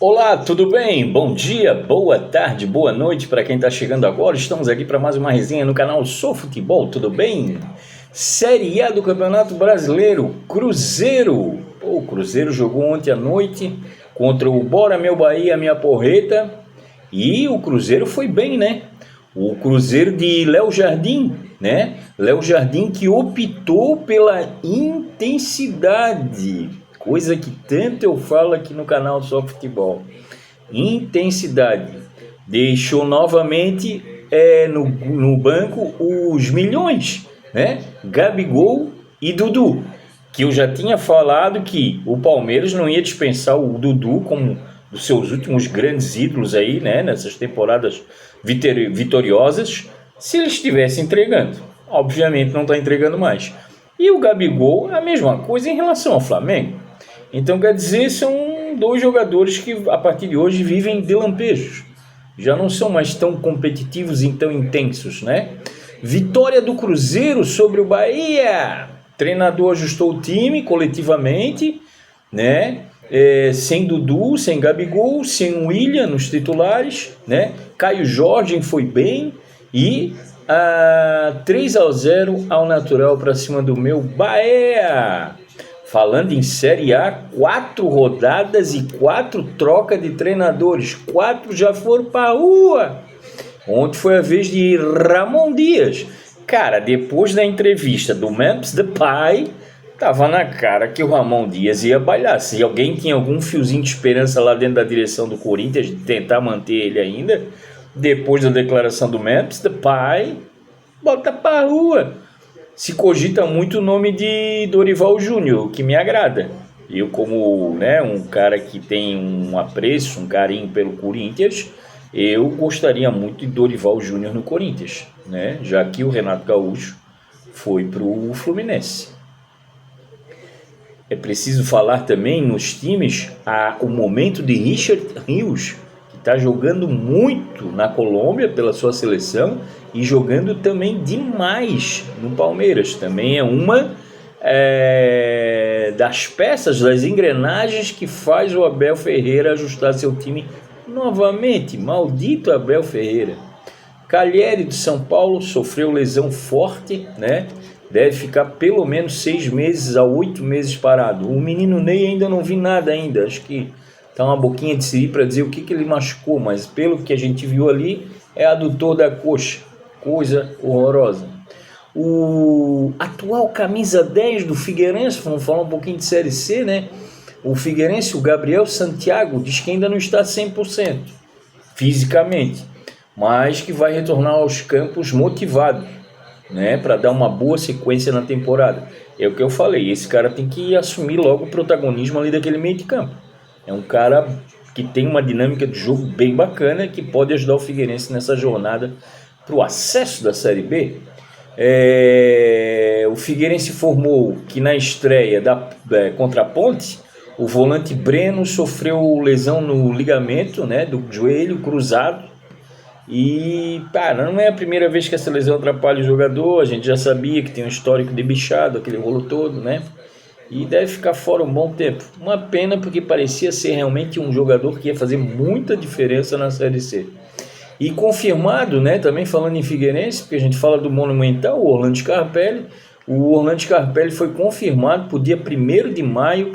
Olá, tudo bem? Bom dia, boa tarde, boa noite para quem está chegando agora. Estamos aqui para mais uma resenha no canal Sou Futebol, tudo bem? Série A do Campeonato Brasileiro, Cruzeiro. O Cruzeiro jogou ontem à noite contra o Bora Meu Bahia, Minha Porreta. E o Cruzeiro foi bem, né? O Cruzeiro de Léo Jardim, né? Léo Jardim que optou pela intensidade, coisa que tanto eu falo aqui no canal Só Futebol. Intensidade. Deixou novamente no banco os milhões, né? Gabigol e Dudu, que eu já tinha falado que o Palmeiras não ia dispensar o Dudu como dos seus últimos grandes ídolos aí, né? Nessas temporadas vitoriosas, se ele estivesse entregando. Obviamente não está entregando mais. E o Gabigol, a mesma coisa em relação ao Flamengo. Então, quer dizer, são dois jogadores que, a partir de hoje, vivem de lampejos. Já não são mais tão competitivos e tão intensos, né? Vitória do Cruzeiro sobre o Bahia. O treinador ajustou o time coletivamente, né? Sem Dudu, sem Gabigol, sem William nos titulares, né? Caio Jorge foi bem e 3-0 ao natural para cima do meu Bahia. Falando em Série A, 4 rodadas e 4 trocas de treinadores. 4 já foram para a rua. Ontem foi a vez de Ramon Dias. Cara, depois da entrevista do Memphis Depay, tava na cara que o Ramon Dias ia bailar. Se alguém tinha algum fiozinho de esperança lá dentro da direção do Corinthians, de tentar manter ele ainda, depois da declaração do Memphis Depay, bota para a rua. Se cogita muito o nome de Dorival Júnior, que me agrada. Eu, como um cara que tem um apreço, um carinho pelo Corinthians, eu gostaria muito de Dorival Júnior no Corinthians, né? Já que o Renato Gaúcho foi para o Fluminense. É preciso falar também nos times o momento de Richard Rios, que está jogando muito na Colômbia pela sua seleção e jogando também demais no Palmeiras. Também é uma das peças, das engrenagens que faz o Abel Ferreira ajustar seu time novamente. Maldito Abel Ferreira. Calheri do São Paulo sofreu lesão forte, né? Deve ficar pelo menos 6 meses a 8 meses parado. O menino Ney ainda não vi nada ainda. Acho que tá uma boquinha de siri para dizer o que ele machucou, mas pelo que a gente viu ali, é adutor da coxa. Coisa horrorosa. O atual camisa 10 do Figueirense, vamos falar um pouquinho de Série C, né? O Figueirense, o Gabriel Santiago, diz que ainda não está 100% fisicamente, mas que vai retornar aos campos motivado, né? Para dar uma boa sequência na temporada. É o que eu falei, esse cara tem que assumir logo o protagonismo ali daquele meio de campo. É um cara que tem uma dinâmica de jogo bem bacana, que pode ajudar o Figueirense nessa jornada para o acesso da Série B. O Figueirense informou que na estreia contra a Ponte, o volante Breno sofreu lesão no ligamento, né, do joelho cruzado. E, não é a primeira vez que essa lesão atrapalha o jogador. A gente já sabia que tem um histórico de bichado, aquele rolo todo, né? E deve ficar fora um bom tempo. Uma pena, porque parecia ser realmente um jogador que ia fazer muita diferença na Série C. E confirmado, né, também falando em Figueirense, porque a gente fala do Monumental, o Orlando Scarpelli. O Orlando Scarpelli foi confirmado para o dia 1º de maio,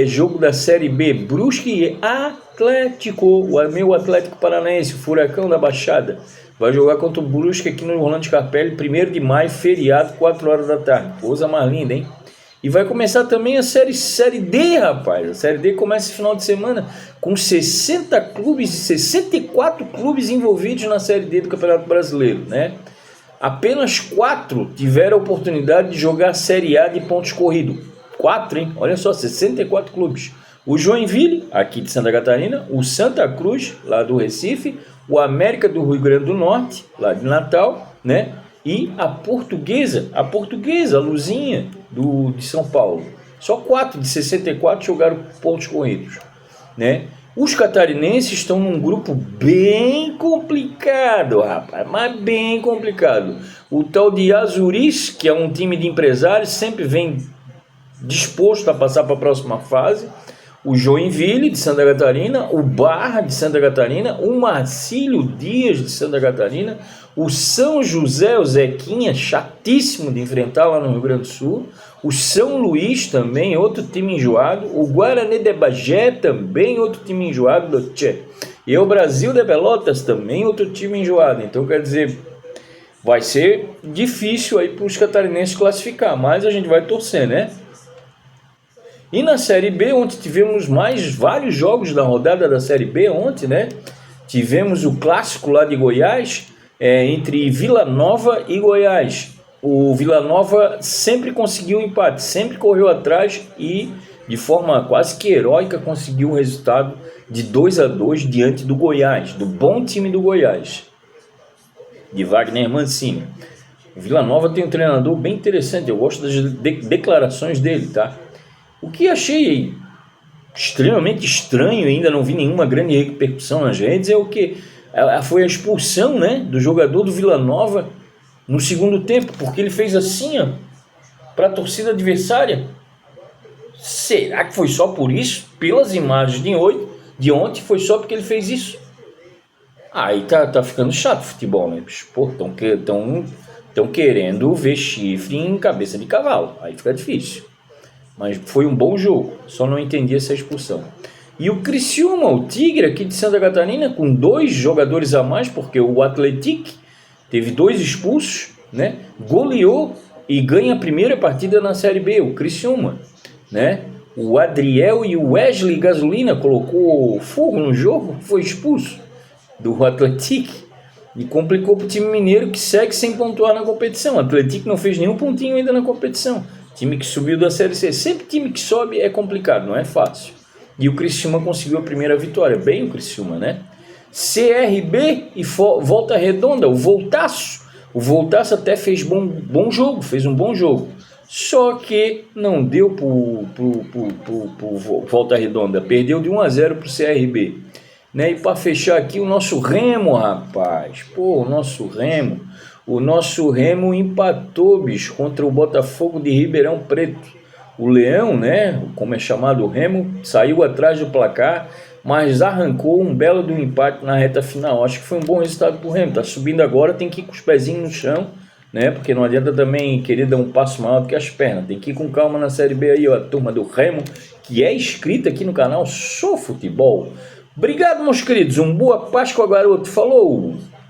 jogo da Série B, Brusque e Atlético, o meu Atlético Paranaense, o Furacão da Baixada. Vai jogar contra o Brusque aqui no Orlando Scarpelli, 1º de maio, feriado, 4 horas da tarde. Coisa mais linda, hein? E vai começar também a Série D, rapaz. A Série D começa esse final de semana com 60 clubes e 64 clubes envolvidos na Série D do Campeonato Brasileiro, né? Apenas 4 tiveram a oportunidade de jogar a Série A de pontos corridos. 4, hein? Olha só, 64 clubes. O Joinville, aqui de Santa Catarina, o Santa Cruz, lá do Recife, o América do Rio Grande do Norte, lá de Natal, né? E a Portuguesa, a Luzinha de São Paulo. Só 4 de 64 jogaram pontos corridos, né? Os catarinenses estão num grupo bem complicado, rapaz, mas bem complicado. O tal de Azuris, que é um time de empresários, sempre vem disposto a passar para a próxima fase. o Joinville de Santa Catarina, o Barra de Santa Catarina, o Marcílio Dias de Santa Catarina, o São José, o Zequinha, chatíssimo de enfrentar lá no Rio Grande do Sul, o São Luís também, outro time enjoado, o Guarani de Bagé também, outro time enjoado do Tchê, e o Brasil de Pelotas também, outro time enjoado. Então, quer dizer, vai ser difícil aí para os catarinenses classificar, mas a gente vai torcer, né? E na Série B, ontem tivemos vários jogos da rodada da Série B ontem, né? Tivemos o clássico lá de Goiás, entre Vila Nova e Goiás. O Vila Nova sempre conseguiu um empate, sempre correu atrás e, de forma quase que heróica, conseguiu um resultado de 2-2 diante do Goiás, do bom time do Goiás, de Wagner Mancini. O Vila Nova tem um treinador bem interessante, eu gosto das declarações dele, tá? O que achei extremamente estranho, ainda não vi nenhuma grande repercussão nas redes, é o que foi a expulsão, né, do jogador do Vila Nova no segundo tempo, porque ele fez assim, ó, para a torcida adversária. Será que foi só por isso? Pelas imagens de ontem, foi só porque ele fez isso? Aí tá ficando chato o futebol, né, bicho? Pô, estão querendo ver chifre em cabeça de cavalo, aí fica difícil. Mas foi um bom jogo, só não entendi essa expulsão. E o Criciúma, o Tigre aqui de Santa Catarina, com 2 jogadores a mais, porque o Atlético teve 2 expulsos, né? Goleou e ganha a primeira partida na Série B, o Criciúma, né? O Adriel e o Wesley Gasolina colocou fogo no jogo, foi expulso do Atlético e complicou para o time mineiro, que segue sem pontuar na competição. O Atlético não fez nenhum pontinho ainda na competição. Time que subiu da Série C. Sempre time que sobe é complicado, não é fácil. E o Criciúma conseguiu a primeira vitória. Bem o Criciúma, né? CRB e Volta Redonda, o Voltaço. O Voltaço até fez bom jogo, fez um bom jogo. Só que não deu pro Volta Redonda. Perdeu de 1-0 pro CRB. Né? E para fechar aqui, o nosso Remo, rapaz. Pô, o nosso Remo empatou, bicho, contra o Botafogo de Ribeirão Preto. O Leão, né, como é chamado o Remo, saiu atrás do placar, mas arrancou um belo de um empate na reta final. Acho que foi um bom resultado pro Remo. Tá subindo agora, tem que ir com os pezinhos no chão, né, porque não adianta também querer dar um passo maior do que as pernas. Tem que ir com calma na Série B aí, ó, a turma do Remo, que é inscrita aqui no canal Sou Futebol. Obrigado, meus queridos. Boa Páscoa, garoto. Falou!